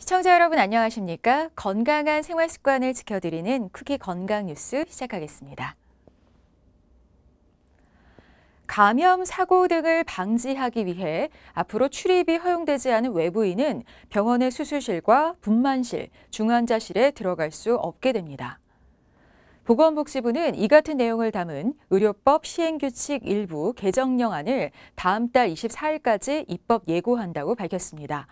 시청자 여러분 안녕하십니까? 건강한 생활 습관을 지켜드리는 쿠키 건강 뉴스 시작하겠습니다. 감염 사고 등을 방지하기 위해 앞으로 출입이 허용되지 않은 외부인은 병원의 수술실과 분만실, 중환자실에 들어갈 수 없게 됩니다. 보건복지부는 이 같은 내용을 담은 의료법 시행규칙 일부 개정령안을 다음 달 24일까지 입법 예고한다고 밝혔습니다.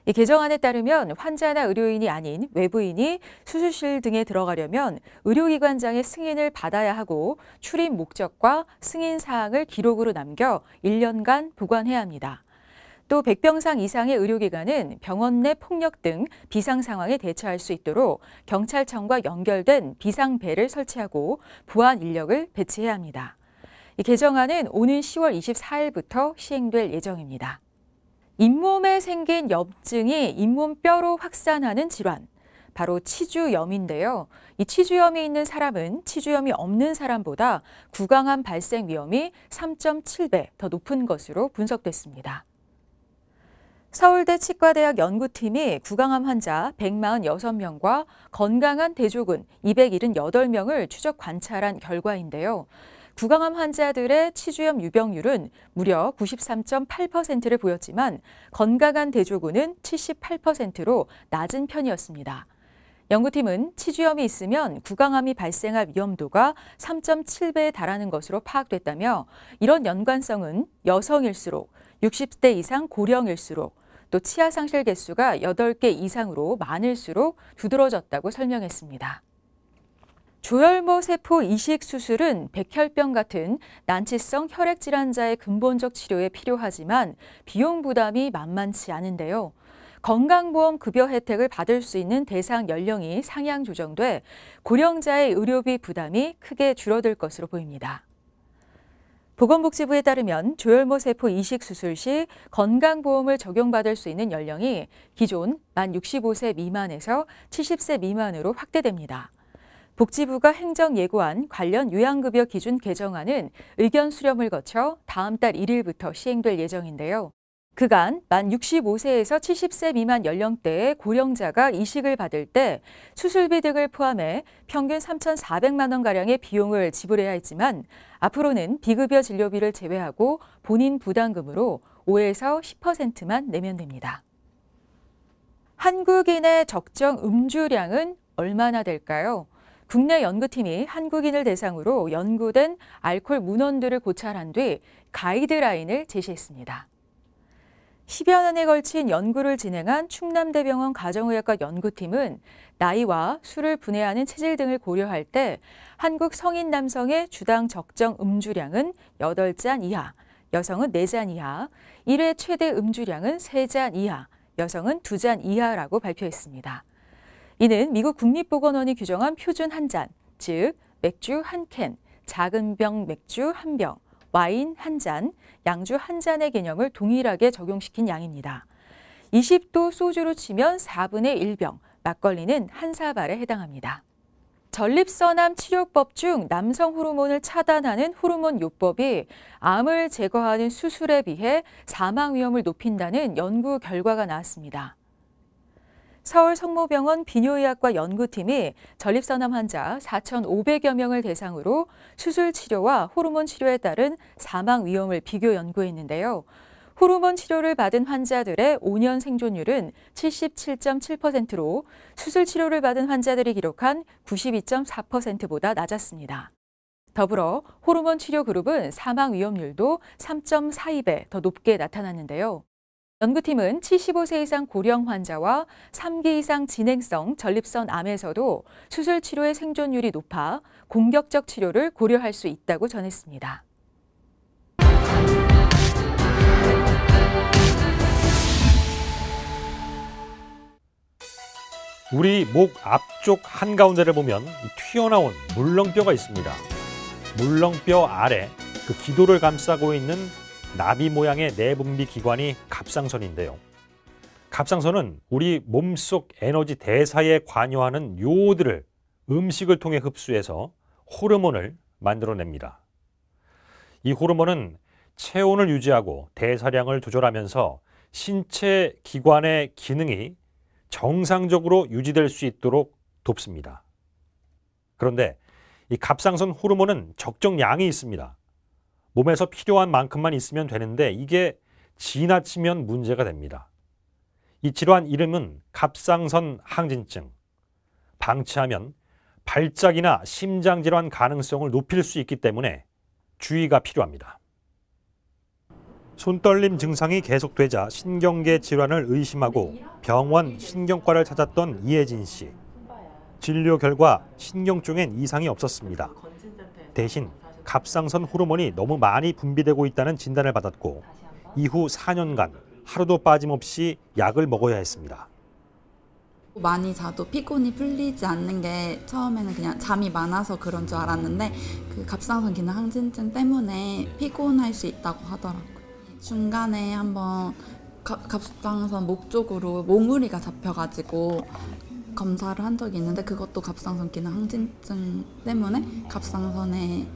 이 개정안에 따르면 환자나 의료인이 아닌 외부인이 수술실 등에 들어가려면 의료기관장의 승인을 받아야 하고 출입 목적과 승인 사항을 기록으로 남겨 1년간 보관해야 합니다. 또 100병상 이상의 의료기관은 병원 내 폭력 등 비상 상황에 대처할 수 있도록 경찰청과 연결된 비상배를 설치하고 보안 인력을 배치해야 합니다. 이 개정안은 오는 10월 24일부터 시행될 예정입니다. 잇몸에 생긴 염증이 잇몸뼈로 확산하는 질환, 바로 치주염인데요. 이 치주염이 있는 사람은 치주염이 없는 사람보다 구강암 발생 위험이 3.7배 더 높은 것으로 분석됐습니다. 서울대 치과대학 연구팀이 구강암 환자 146명과 건강한 대조군 278명을 추적 관찰한 결과인데요. 구강암 환자들의 치주염 유병률은 무려 93.8%를 보였지만 건강한 대조군은 78%로 낮은 편이었습니다. 연구팀은 치주염이 있으면 구강암이 발생할 위험도가 3.7배에 달하는 것으로 파악됐다며 이런 연관성은 여성일수록, 60대 이상 고령일수록, 또 치아 상실 개수가 8개 이상으로 많을수록 두드러졌다고 설명했습니다. 조혈모 세포 이식 수술은 백혈병 같은 난치성 혈액 질환자의 근본적 치료에 필요하지만 비용 부담이 만만치 않은데요. 건강보험 급여 혜택을 받을 수 있는 대상 연령이 상향 조정돼 고령자의 의료비 부담이 크게 줄어들 것으로 보입니다. 보건복지부에 따르면 조혈모 세포 이식 수술 시 건강보험을 적용받을 수 있는 연령이 기존 만 65세 미만에서 70세 미만으로 확대됩니다. 복지부가 행정 예고한 관련 요양급여 기준 개정안은 의견 수렴을 거쳐 다음 달 1일부터 시행될 예정인데요. 그간 만 65세에서 70세 미만 연령대의 고령자가 이식을 받을 때 수술비 등을 포함해 평균 3,400만 원가량의 비용을 지불해야 했지만 앞으로는 비급여 진료비를 제외하고 본인 부담금으로 5에서 10%만 내면 됩니다. 한국인의 적정 음주량은 얼마나 될까요? 국내 연구팀이 한국인을 대상으로 연구된 알코올 문헌들을 고찰한 뒤 가이드라인을 제시했습니다. 10여 년에 걸친 연구를 진행한 충남대병원 가정의학과 연구팀은 나이와 술을 분해하는 체질 등을 고려할 때 한국 성인 남성의 주당 적정 음주량은 8잔 이하, 여성은 4잔 이하, 1회 최대 음주량은 3잔 이하, 여성은 2잔 이하라고 발표했습니다. 이는 미국 국립보건원이 규정한 표준 한 잔, 즉 맥주 한 캔, 작은 병 맥주 한 병, 와인 한 잔, 양주 한 잔의 개념을 동일하게 적용시킨 양입니다. 20도 소주로 치면 4분의 1병, 막걸리는 한 사발에 해당합니다. 전립선암 치료법 중 남성 호르몬을 차단하는 호르몬요법이 암을 제거하는 수술에 비해 사망 위험을 높인다는 연구 결과가 나왔습니다. 서울 성모병원 비뇨의학과 연구팀이 전립선암 환자 4,500여 명을 대상으로 수술 치료와 호르몬 치료에 따른 사망 위험을 비교 연구했는데요. 호르몬 치료를 받은 환자들의 5년 생존율은 77.7%로 수술 치료를 받은 환자들이 기록한 92.4%보다 낮았습니다. 더불어 호르몬 치료 그룹은 사망 위험률도 3.42배 더 높게 나타났는데요. 연구팀은 75세 이상 고령 환자와 3기 이상 진행성 전립선 암에서도 수술 치료의 생존율이 높아 공격적 치료를 고려할 수 있다고 전했습니다. 우리 목 앞쪽 한가운데를 보면 튀어나온 물렁뼈가 있습니다. 물렁뼈 아래 그 기도를 감싸고 있는 나비 모양의 내분비 기관이 갑상선인데요. 갑상선은 우리 몸속 에너지 대사에 관여하는 요오드를 음식을 통해 흡수해서 호르몬을 만들어냅니다. 이 호르몬은 체온을 유지하고 대사량을 조절하면서 신체 기관의 기능이 정상적으로 유지될 수 있도록 돕습니다. 그런데 이 갑상선 호르몬은 적정량이 있습니다. 몸에서 필요한 만큼만 있으면 되는데 이게 지나치면 문제가 됩니다. 이 질환 이름은 갑상선 항진증. 방치하면 발작이나 심장질환 가능성을 높일 수 있기 때문에 주의가 필요합니다. 손떨림 증상이 계속되자 신경계 질환을 의심하고 병원 신경과를 찾았던 이혜진 씨. 진료 결과 신경 쪽엔 이상이 없었습니다. 대신 갑상선 호르몬이 너무 많이 분비되고 있다는 진단을 받았고 이후 4년간 하루도 빠짐없이 약을 먹어야 했습니다. 많이 자도 피곤이 풀리지 않는 게 처음에는 그냥 잠이 많아서 그런 줄 알았는데 그 갑상선 기능 항진증 때문에 피곤할 수 있다고 하더라고요. 중간에 한번 갑상선 목 쪽으로 몽우리가 잡혀가지고 검사를 한 적이 있는데 그것도 갑상선 기능 항진증 때문에 갑상선에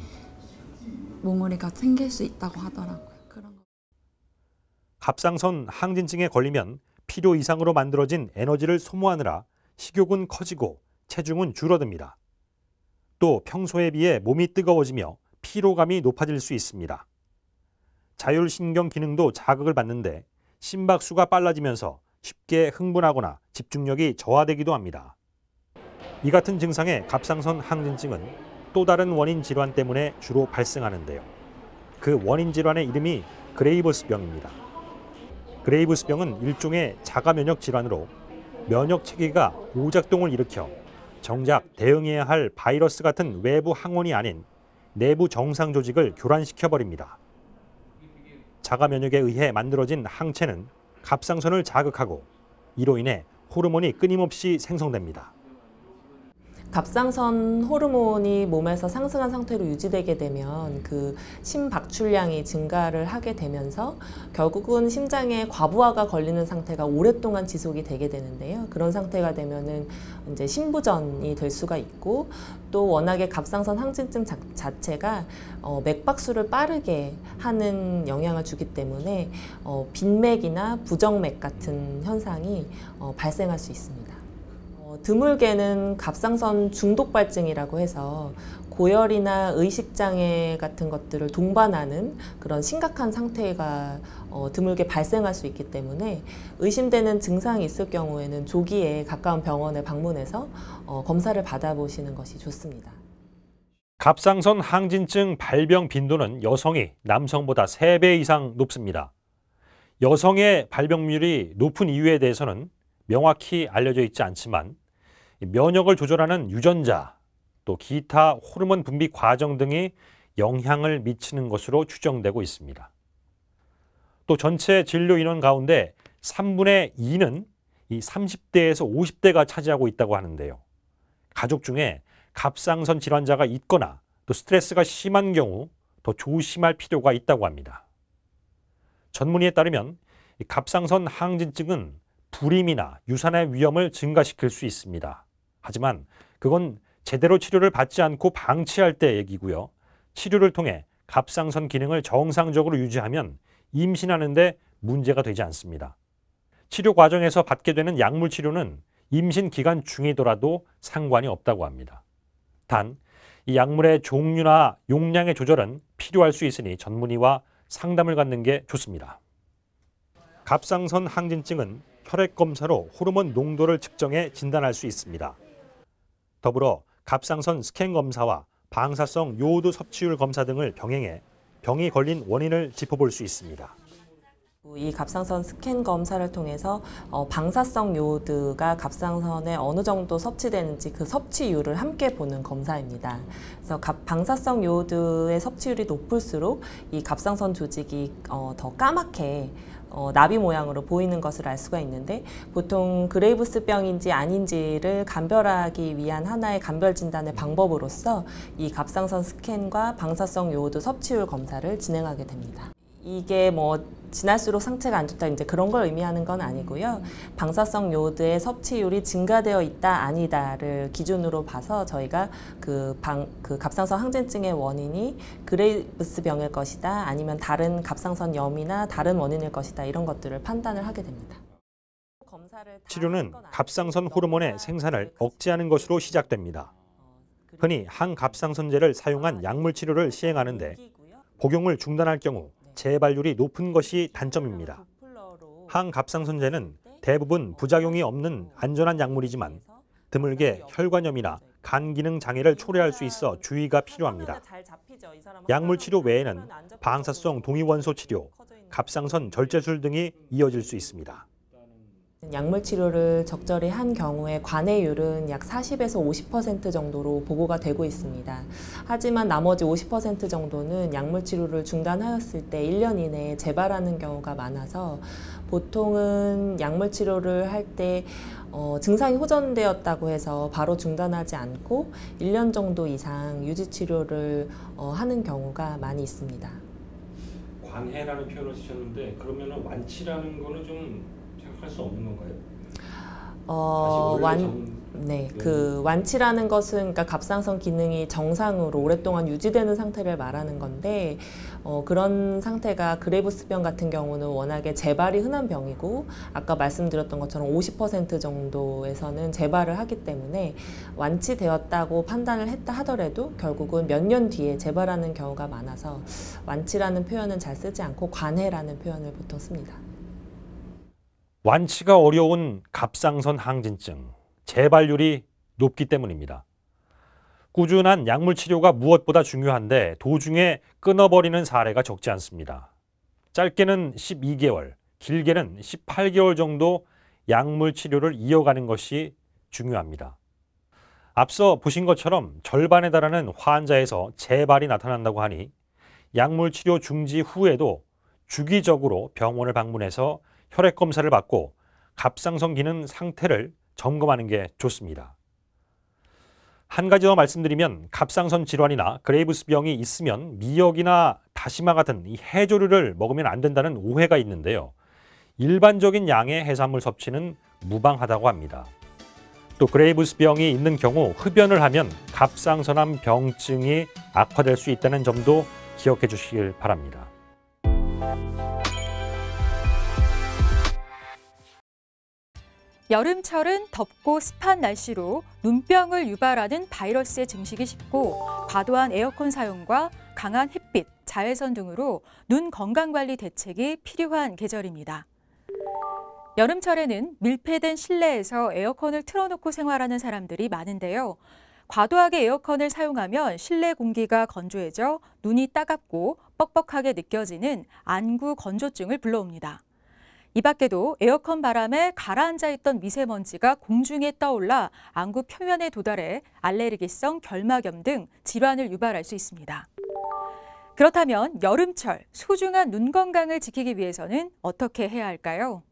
몽우리가 생길 수 있다고 하더라고요. 갑상선 항진증에 걸리면 필요 이상으로 만들어진 에너지를 소모하느라 식욕은 커지고 체중은 줄어듭니다. 또 평소에 비해 몸이 뜨거워지며 피로감이 높아질 수 있습니다. 자율신경 기능도 자극을 받는데 심박수가 빨라지면서 쉽게 흥분하거나 집중력이 저하되기도 합니다. 이 같은 증상의 갑상선 항진증은 또 다른 원인 질환 때문에 주로 발생하는데요. 그 원인 질환의 이름이 그레이브스병입니다. 그레이브스병은 일종의 자가면역 질환으로 면역 체계가 오작동을 일으켜 정작 대응해야 할 바이러스 같은 외부 항원이 아닌 내부 정상 조직을 교란시켜버립니다. 자가면역에 의해 만들어진 항체는 갑상선을 자극하고 이로 인해 호르몬이 끊임없이 생성됩니다. 갑상선 호르몬이 몸에서 상승한 상태로 유지되게 되면 그 심박출량이 증가를 하게 되면서 결국은 심장에 과부하가 걸리는 상태가 오랫동안 지속이 되게 되는데요. 그런 상태가 되면은 이제 심부전이 될 수가 있고 또 워낙에 갑상선 항진증 자체가 맥박수를 빠르게 하는 영향을 주기 때문에 빈맥이나 부정맥 같은 현상이 발생할 수 있습니다. 드물게는 갑상선 중독발증이라고 해서 고열이나 의식장애 같은 것들을 동반하는 그런 심각한 상태가 드물게 발생할 수 있기 때문에 의심되는 증상이 있을 경우에는 조기에 가까운 병원에 방문해서 검사를 받아보시는 것이 좋습니다. 갑상선 항진증 발병 빈도는 여성이 남성보다 3배 이상 높습니다. 여성의 발병률이 높은 이유에 대해서는 명확히 알려져 있지 않지만 면역을 조절하는 유전자, 또 기타 호르몬 분비 과정 등이 영향을 미치는 것으로 추정되고 있습니다. 또 전체 진료 인원 가운데 3분의 2는 이 30대에서 50대가 차지하고 있다고 하는데요. 가족 중에 갑상선 질환자가 있거나 또 스트레스가 심한 경우 더 조심할 필요가 있다고 합니다. 전문의에 따르면 이 갑상선 항진증은 불임이나 유산의 위험을 증가시킬 수 있습니다. 하지만 그건 제대로 치료를 받지 않고 방치할 때 얘기고요. 치료를 통해 갑상선 기능을 정상적으로 유지하면 임신하는 데 문제가 되지 않습니다. 치료 과정에서 받게 되는 약물 치료는 임신 기간 중이더라도 상관이 없다고 합니다. 단, 이 약물의 종류나 용량의 조절은 필요할 수 있으니 전문의와 상담을 갖는 게 좋습니다. 갑상선 항진증은 혈액 검사로 호르몬 농도를 측정해 진단할 수 있습니다. 더불어 갑상선 스캔 검사와 방사성 요오드 섭취율 검사 등을 병행해 병이 걸린 원인을 짚어볼 수 있습니다. 이 갑상선 스캔 검사를 통해서 방사성 요오드가 갑상선에 어느 정도 섭취되는지 그 섭취율을 함께 보는 검사입니다. 그래서 방사성 요오드의 섭취율이 높을수록 이 갑상선 조직이 더 까맣게 나비 모양으로 보이는 것을 알 수가 있는데 보통 그레이브스병인지 아닌지를 감별하기 위한 하나의 감별 진단의 방법으로서 이 갑상선 스캔과 방사성 요오드 섭취율 검사를 진행하게 됩니다. 이게 지날수록 상태가 안 좋다 이제 그런 걸 의미하는 건 아니고요. 방사성 요오드의 섭취율이 증가되어 있다 아니다를 기준으로 봐서 저희가 그 갑상선 항진증의 원인이 그레이브스병일 것이다 아니면 다른 갑상선염이나 다른 원인일 것이다 이런 것들을 판단을 하게 됩니다. 검사 치료는 갑상선 호르몬의 생산을 억제하는 것으로 시작됩니다. 흔히 항갑상선제를 사용한 약물 치료를 시행하는데 복용을 중단할 경우 재발률이 높은 것이 단점입니다. 항갑상선제는 대부분 부작용이 없는 안전한 약물이지만 드물게 혈관염이나 간 기능 장애를 초래할 수 있어 주의가 필요합니다. 약물 치료 외에는 방사성 동위원소 치료, 갑상선 절제술 등이 이어질 수 있습니다. 약물 치료를 적절히 한 경우에 관해율은 약 40에서 50% 정도로 보고가 되고 있습니다. 하지만 나머지 50% 정도는 약물 치료를 중단하였을 때 1년 이내에 재발하는 경우가 많아서 보통은 약물 치료를 할 때 증상이 호전되었다고 해서 바로 중단하지 않고 1년 정도 이상 유지 치료를 하는 경우가 많이 있습니다. 관해라는 표현을 쓰셨는데 그러면 완치라는 거는 좀 생각할 수 없는 건가요? 그 완치라는 것은 그러니까 갑상선 기능이 정상으로 오랫동안 유지되는 상태를 말하는 건데 그런 상태가 그레이브스병 같은 경우는 워낙에 재발이 흔한 병이고 아까 말씀드렸던 것처럼 50% 정도에서는 재발을 하기 때문에 완치되었다고 판단을 했다 하더라도 결국은 몇 년 뒤에 재발하는 경우가 많아서 완치라는 표현은 잘 쓰지 않고 관해라는 표현을 보통 씁니다. 완치가 어려운 갑상선 항진증, 재발률이 높기 때문입니다. 꾸준한 약물 치료가 무엇보다 중요한데 도중에 끊어버리는 사례가 적지 않습니다. 짧게는 12개월, 길게는 18개월 정도 약물 치료를 이어가는 것이 중요합니다. 앞서 보신 것처럼 절반에 달하는 환자에서 재발이 나타난다고 하니 약물 치료 중지 후에도 주기적으로 병원을 방문해서 혈액 검사를 받고 갑상선 기능 상태를 점검하는 게 좋습니다. 한 가지 더 말씀드리면 갑상선 질환이나 그레이브스병이 있으면 미역이나 다시마 같은 이 해조류를 먹으면 안 된다는 오해가 있는데요. 일반적인 양의 해산물 섭취는 무방하다고 합니다. 또 그레이브스병이 있는 경우 흡연을 하면 갑상선암 병증이 악화될 수 있다는 점도 기억해 주시길 바랍니다. 여름철은 덥고 습한 날씨로 눈병을 유발하는 바이러스의 증식이 쉽고 과도한 에어컨 사용과 강한 햇빛, 자외선 등으로 눈 건강관리 대책이 필요한 계절입니다. 여름철에는 밀폐된 실내에서 에어컨을 틀어놓고 생활하는 사람들이 많은데요. 과도하게 에어컨을 사용하면 실내 공기가 건조해져 눈이 따갑고 뻑뻑하게 느껴지는 안구 건조증을 불러옵니다. 이 밖에도 에어컨 바람에 가라앉아 있던 미세먼지가 공중에 떠올라 안구 표면에 도달해 알레르기성 결막염 등 질환을 유발할 수 있습니다. 그렇다면 여름철 소중한 눈 건강을 지키기 위해서는 어떻게 해야 할까요?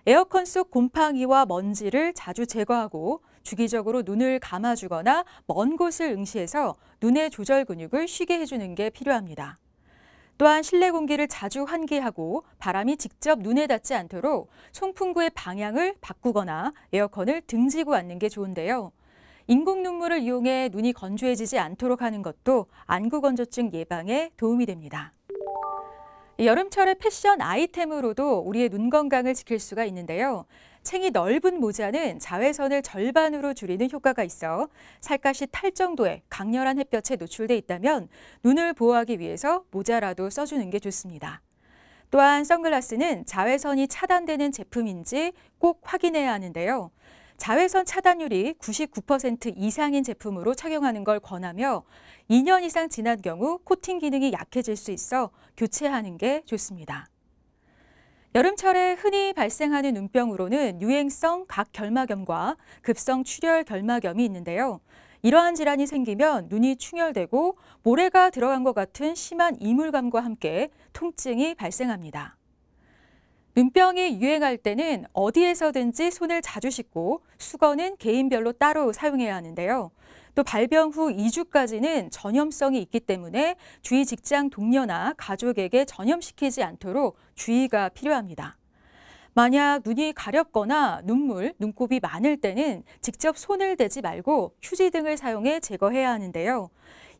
에어컨 속 곰팡이와 먼지를 자주 제거하고 주기적으로 눈을 감아주거나 먼 곳을 응시해서 눈의 조절 근육을 쉬게 해주는 게 필요합니다. 또한 실내 공기를 자주 환기하고 바람이 직접 눈에 닿지 않도록 송풍구의 방향을 바꾸거나 에어컨을 등지고 앉는 게 좋은데요. 인공 눈물을 이용해 눈이 건조해지지 않도록 하는 것도 안구 건조증 예방에 도움이 됩니다. 여름철의 패션 아이템으로도 우리의 눈 건강을 지킬 수가 있는데요. 챙이 넓은 모자는 자외선을 절반으로 줄이는 효과가 있어 살갗이 탈 정도의 강렬한 햇볕에 노출돼 있다면 눈을 보호하기 위해서 모자라도 써주는 게 좋습니다. 또한 선글라스는 자외선이 차단되는 제품인지 꼭 확인해야 하는데요. 자외선 차단율이 99% 이상인 제품으로 착용하는 걸 권하며 2년 이상 지난 경우 코팅 기능이 약해질 수 있어 교체하는 게 좋습니다. 여름철에 흔히 발생하는 눈병으로는 유행성 각결막염과 급성 출혈 결막염이 있는데요. 이러한 질환이 생기면 눈이 충혈되고 모래가 들어간 것 같은 심한 이물감과 함께 통증이 발생합니다. 눈병이 유행할 때는 어디에서든지 손을 자주 씻고 수건은 개인별로 따로 사용해야 하는데요. 또 발병 후 2주까지는 전염성이 있기 때문에 주위 직장 동료나 가족에게 전염시키지 않도록 주의가 필요합니다. 만약 눈이 가렵거나 눈물, 눈곱이 많을 때는 직접 손을 대지 말고 휴지 등을 사용해 제거해야 하는데요.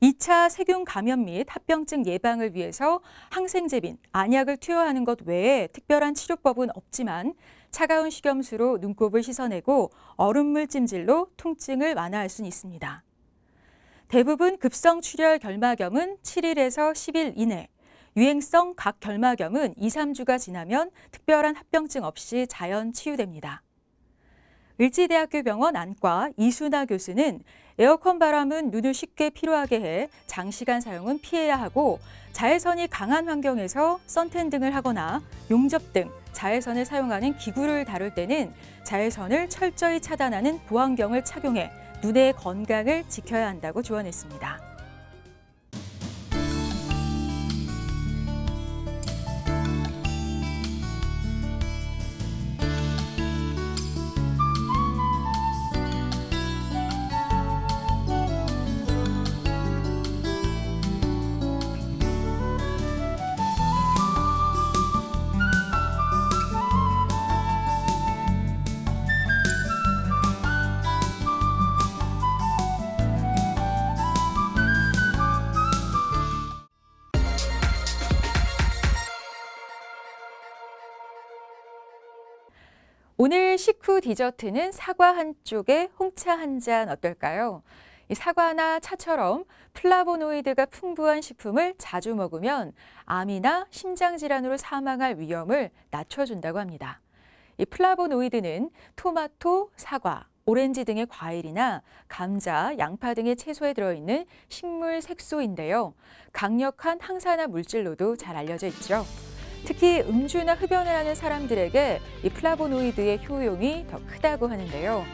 2차 세균 감염 및 합병증 예방을 위해서 항생제빈, 안약을 투여하는 것 외에 특별한 치료법은 없지만 차가운 식염수로 눈곱을 씻어내고 얼음물 찜질로 통증을 완화할 수 있습니다. 대부분 급성 출혈 결막염은 7일에서 10일 이내, 유행성 각 결막염은 2, 3주가 지나면 특별한 합병증 없이 자연 치유됩니다. 을지대학교 병원 안과 이순아 교수는 에어컨 바람은 눈을 쉽게 피로하게 해 장시간 사용은 피해야 하고 자외선이 강한 환경에서 선탠 등을 하거나 용접 등 자외선을 사용하는 기구를 다룰 때는 자외선을 철저히 차단하는 보안경을 착용해 눈의 건강을 지켜야 한다고 조언했습니다. 오늘 식후 디저트는 사과 한 쪽에 홍차 한 잔 어떨까요? 이 사과나 차처럼 플라보노이드가 풍부한 식품을 자주 먹으면 암이나 심장질환으로 사망할 위험을 낮춰준다고 합니다. 이 플라보노이드는 토마토, 사과, 오렌지 등의 과일이나 감자, 양파 등의 채소에 들어있는 식물 색소인데요. 강력한 항산화 물질로도 잘 알려져 있죠. 특히 음주나 흡연을 하는 사람들에게 이 플라보노이드의 효용이 더 크다고 하는데요.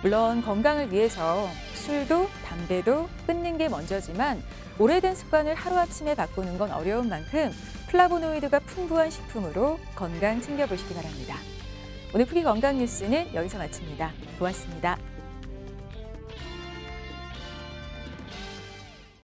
물론 건강을 위해서 술도 담배도 끊는 게 먼저지만 오래된 습관을 하루아침에 바꾸는 건 어려운 만큼 플라보노이드가 풍부한 식품으로 건강 챙겨보시기 바랍니다. 오늘 프리 건강 뉴스는 여기서 마칩니다. 고맙습니다.